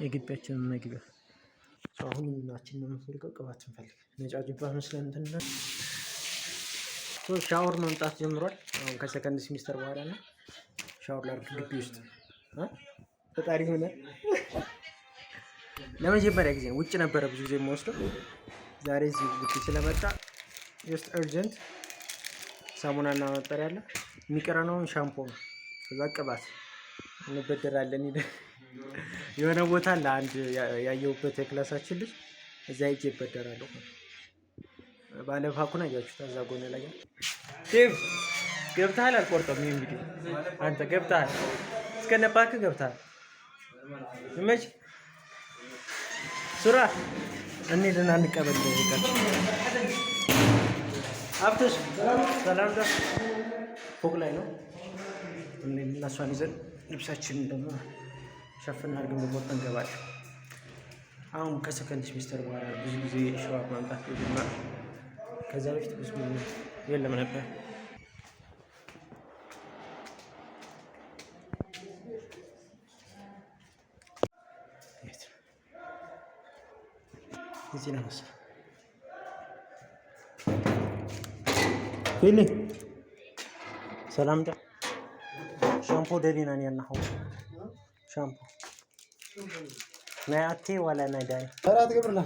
የግቢያችን መግቢያ አሁን ምናችን ነው የምፈልገው ቅባት እንፈልግ ነጫጭባ መስለን እንትን ሻወር መምጣት ጀምሯል። አሁን ከሰከንድ ሴሚስተር በኋላ ነው ሻወር ላድርግ ግቢ ውስጥ ፈጣሪ ሆነ። ለመጀመሪያ ጊዜ ውጭ ነበረ ብዙ ጊዜ የምወስደው ዛሬ እዚህ ግቢ ስለመጣ ጀስት እርጀንት ሳሙናና ማጠሪያ አለ የሚቀረነው ሻምፖ ነው። ከዛ ቅባት እንበደራለን የሆነ ቦታ ለአንድ ያየሁበት የክላሳችን ልጅ እዛ ሂጅ ይበደራለሁ። ባለፋኩን አያችሁት እዛ ጎን ላይ ዴቭ ገብተሃል አልቆርጠም። ይሄን ቪዲዮ አንተ ገብተሃል እስከነባክ ገብተሃል እመች ሱራ እንሂድና እንቀበል ይልካችሁ አፍተሽ ሰላም ዳ ፎቅ ላይ ነው እናሷን ይዘን ልብሳችንን ደግሞ ሸፍና አድርገን በቦታ እንገባለን። አሁን ከሰከንድ ሴሚስተር በኋላ ብዙ ጊዜ ሸዋር ማምጣት ጀመረ። ከዛ በፊት ብዙ የለም ነበር። እዚህ ነው መሰለኝ ፊልም ሰላም ዳ ሻምፖ ደሊና ነው ያናው ሻምፖ ናያቴ ወላ ናዳይ አራት ግብርና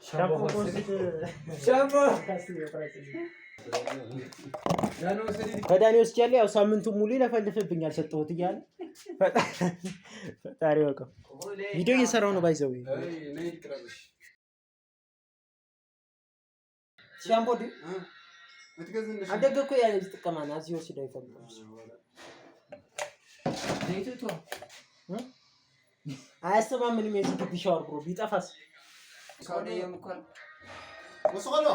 ሻምፖ ከዳኒ ወስጃለ ያው ሳምንቱ ሙሉ ይለፈልፍብኛል ሰጠሁት እያለ ፈጣሪ ወቀው ቪዲዮ እየሰራው ነው ባይዘው ሻምፖ ዲ አደገኩ ያለ ተጠቀማና እዚህ ወስደው ይፈልጋል ዘይቱቶ አያስተማምንም የዚህ ግቢ ሻወር ብሮ ቢጠፋስ ካውደየም እንኳን ወሰቀሎ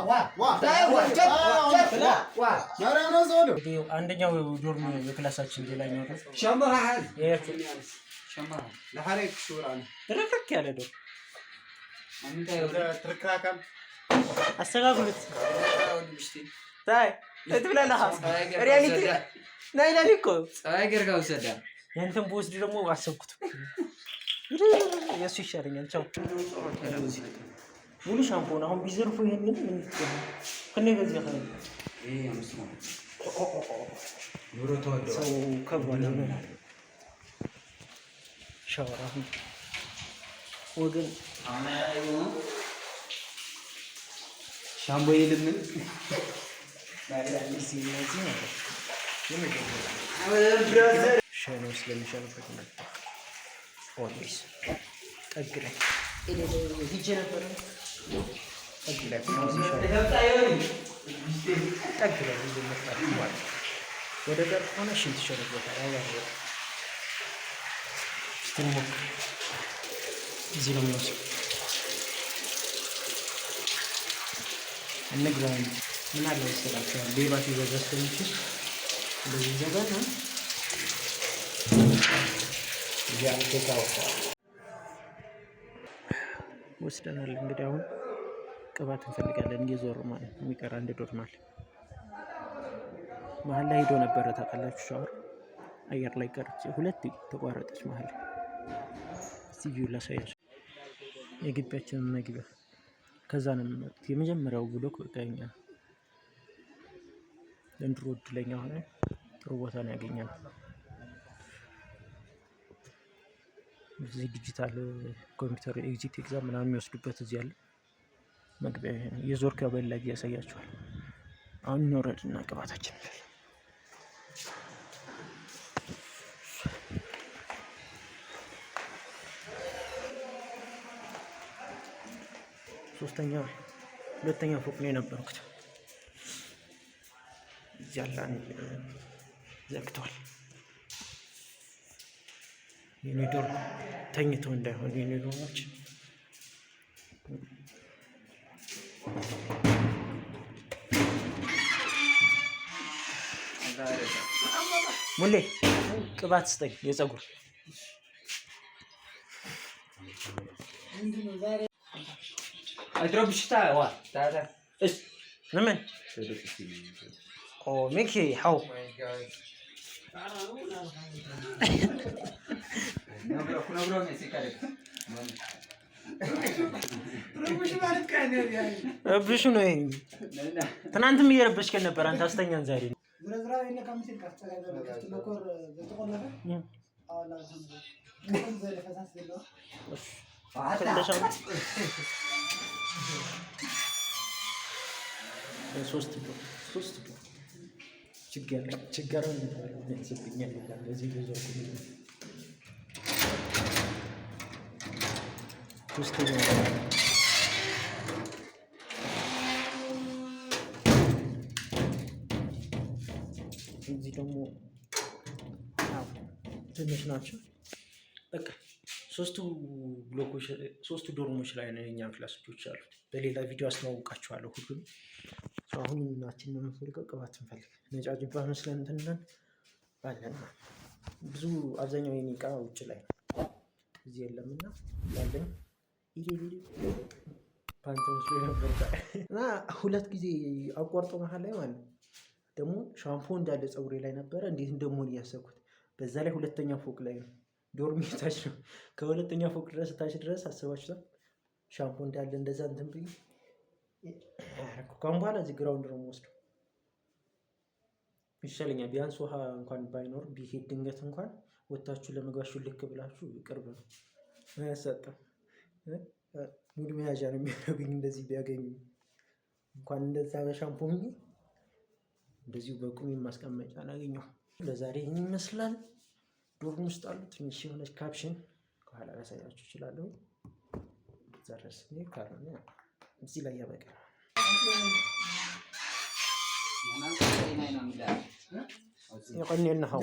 አንደኛው ዶርም የክላሳችን ሌላኛው ነው ሸማሃል ሸማሃል ለሐረክ ሹራን ትረክክ ያለ ዶ አንተ ትረክራካም አስተጋግሉት ታይ እትብላላህ ሪያሊቲ ናይላሊኮ ጻይገርጋው ሰዳ ያንተን ቦስድ ደግሞ አሰብኩት የሱ ይሻለኛል። ቻው ሙሉ ሻምፖ ነው አሁን ቢዘርፉ ይሄንን ምን ይችላል ከኔ በዚህ ያፈለ ይሄ አምስት ነው ኑሮ ተወደው ሰው ከበለ ሻወራ ወገን አማያዩ ሻምፖ ይልምን ባላንስ ይነዚህ ነው ብራዘር ሻይኖ ስለሚሻልበት ነው ኦልዌይስ ጠግላይ ሂጄ ነበር ጠግላይ ጠግላይ እንደመጣ ማለት ወደ ጋር ሆነ ሽንት ሸረበታ ያያው ስትሞክ እዚህ ነው የሚወስድ እንግላን ምን አለ መሰላችሁ ሌባ ሲበዛ ስለሚችል እንደዚህ ዘጋና ያንተታው ወስደናል። እንግዲህ አሁን ቅባት እንፈልጋለን እየዞር ማለት የሚቀር አንድ ዶርማል መሀል ላይ ሄዶ ነበረ ታውቃላችሁ ሻወር አየር ላይ ቀርቼ ሁለት ተቋረጠች መሀል ሲቪው ላሳያችሁ የግቢያችን መግቢያ ከዛ ነው የምንወጣው የመጀመሪያው ብሎክ በቃኛ ዘንድሮ እድለኛ ሆነ ጥሩ ቦታ ነው ያገኘነው። እዚህ ዲጂታል ኮምፒውተር ኤግዚት ኤግዛም ምናምን የሚወስዱበት እዚህ ያለ መግቢያ የዞርካ በላይ ያሳያችኋል። አሁን እንወረድና ቅባታችን ሁለተኛ ፎቅ ነው የነበርኩት ያላን ዘግቷል። የኔዶር ተኝቶ እንዳይሆን የኔዶሮች ሙሌ ቅባት ስጠኝ የፀጉር አድሮብሽታ ዋ ታታ እሺ ምን ኦ ሚኪ ሃው ረብሹ ነው። ትናንትም እየረበሽከን ነበር አንተ አስተኛን ዛሬ ነው። ሶስት ችግር ይመስብኛል ለዚህ ብዙ ሶስተኛው እዚህ ደግሞ ትንሽ ናቸው። በቃ ሶስቱ ዶርሞች ላይ ነው የኛ ክላስ ልጆች አሉት። በሌላ ቪዲዮ አስተዋውቃችኋለሁ ሁሉም። አሁን ምናችን ነው የምንፈልገው? ቅባት እንፈልግ። ነጫጭባ መስለን እንትንለን ባለን ብዙ አብዛኛው የኔ ዕቃ ውጭ ላይ እዚህ የለምና ያለኝ ፓንት መስሎ ነበር እና 2 ጊዜ አቋርጦ መሀል ላይ ማለት ነው። ደግሞ ሻምፖ እንዳለ ፀጉሬ ላይ ነበረ። እንዴት እንደምሆን እያሰብኩት። በዛ ላይ 2ኛ ፎቅ ላይ ነው ዶርሜ ታች ነው። ከ2ኛ ፎቅ ድረስ ታች ድረስ አስባችሁታል። ሻምፖ እንዳለ እንደዛ እንትን ብዬ ከአሁን በኋላ እዚህ ግራውንድ ነው የምወስደው ይሻለኛል። ቢያንስ ውሃ እንኳን ባይኖር ቢሄድ ድንገት እንኳን ወታችሁ ለመግባሹ ልክ ብላችሁ ቅርብ ነው አያሳጣም። ሙሉ መያዣ ነው የሚያደርጉኝ እንደዚህ ቢያገኙ እንኳን እንደዛ በሻምፖ እንደዚሁ በቁም ማስቀመጫ አላገኘሁ። ለዛሬ ይመስላል። ዶርም ውስጥ አሉ ትንሽ የሆነች ካፕሽን ከኋላ ላሳያችሁ እችላለሁ። ዘረስ ነው ካልሆነ እዚህ ላይ ያበቃል። يقني النحو